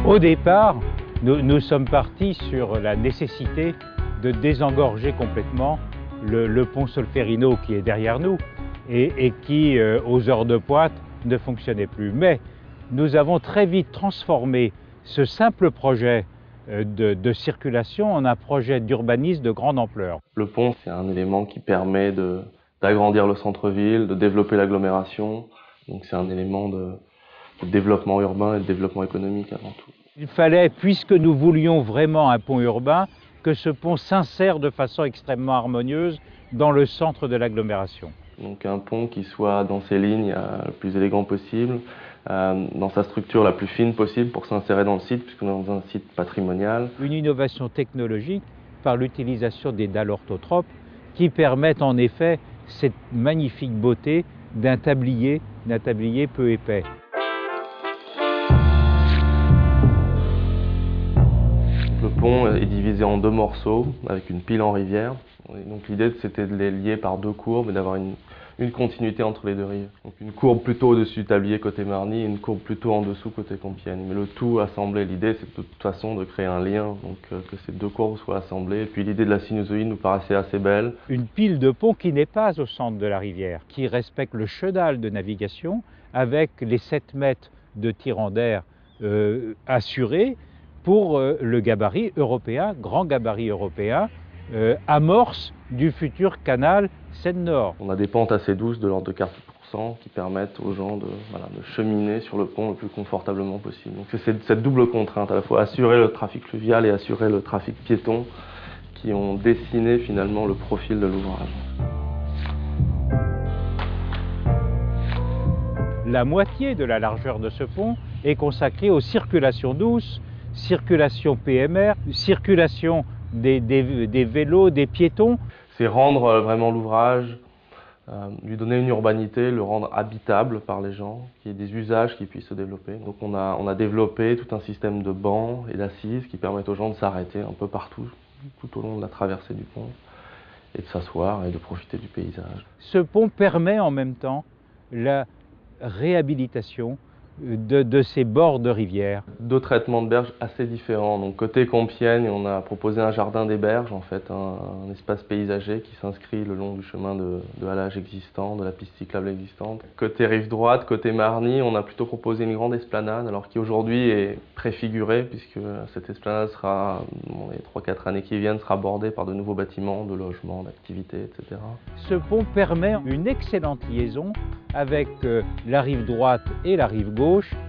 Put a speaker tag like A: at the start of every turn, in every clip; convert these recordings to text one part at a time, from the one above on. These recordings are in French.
A: Au départ, nous sommes partis sur la nécessité de désengorger complètement le pont Solferino qui est derrière nous et qui, aux heures de pointe, ne fonctionnait plus. Mais nous avons très vite transformé ce simple projet de circulation en un projet d'urbanisme de grande ampleur.
B: Le pont, c'est un élément qui permet d'agrandir le centre-ville, de développer l'agglomération. Donc c'est un élément de développement urbain et de développement économique avant tout.
A: Il fallait, puisque nous voulions vraiment un pont urbain, que ce pont s'insère de façon extrêmement harmonieuse dans le centre de l'agglomération.
B: Donc un pont qui soit dans ses lignes le plus élégant possible, dans sa structure la plus fine possible pour s'insérer dans le site, puisqu'on est dans un site patrimonial.
A: Une innovation technologique par l'utilisation des dalles orthotropes qui permettent en effet cette magnifique beauté d'un tablier peu épais.
B: Le pont est divisé en deux morceaux avec une pile en rivière. Et donc l'idée c'était de les lier par deux courbes et d'avoir une continuité entre les deux rives. Donc une courbe plutôt au-dessus du tablier côté Marny et une courbe plutôt en dessous côté Compiègne. Mais le tout assemblé, l'idée c'est de toute façon de créer un lien, donc que ces deux courbes soient assemblées. Et puis l'idée de la sinusoïde nous paraissait assez belle.
A: Une pile de pont qui n'est pas au centre de la rivière, qui respecte le chenal de navigation avec les 7 mètres de tirant d'air assurés pour le gabarit européen, grand gabarit européen, amorce du futur canal Seine-Nord.
B: On a des pentes assez douces de l'ordre de 40% qui permettent aux gens de cheminer sur le pont le plus confortablement possible. Donc c'est cette double contrainte, à la fois assurer le trafic fluvial et assurer le trafic piéton qui ont dessiné finalement le profil de l'ouvrage.
A: La moitié de la largeur de ce pont est consacrée aux circulations douces, circulation PMR, circulation des vélos, des piétons.
B: C'est rendre vraiment l'ouvrage, lui donner une urbanité, le rendre habitable par les gens, qu'il y ait des usages qui puissent se développer. Donc on a développé tout un système de bancs et d'assises qui permettent aux gens de s'arrêter un peu partout, tout au long de la traversée du pont, et de s'asseoir et de profiter du paysage.
A: Ce pont permet en même temps la réhabilitation de ces bords de rivière.
B: Deux traitements de berges assez différents. Donc côté Compiègne, on a proposé un jardin des berges, en fait, un espace paysager qui s'inscrit le long du chemin de halage existant, de la piste cyclable existante. Côté rive droite, côté Marny, on a plutôt proposé une grande esplanade, alors qui aujourd'hui est préfigurée, puisque cette esplanade sera, dans les 3-4 années qui viennent, sera bordée par de nouveaux bâtiments, de logements, d'activités, etc.
A: Ce pont permet une excellente liaison avec la rive droite et la rive gauche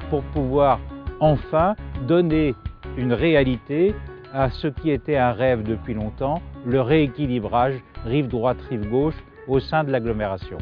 A: pour pouvoir enfin donner une réalité à ce qui était un rêve depuis longtemps, le rééquilibrage rive droite, rive gauche au sein de l'agglomération.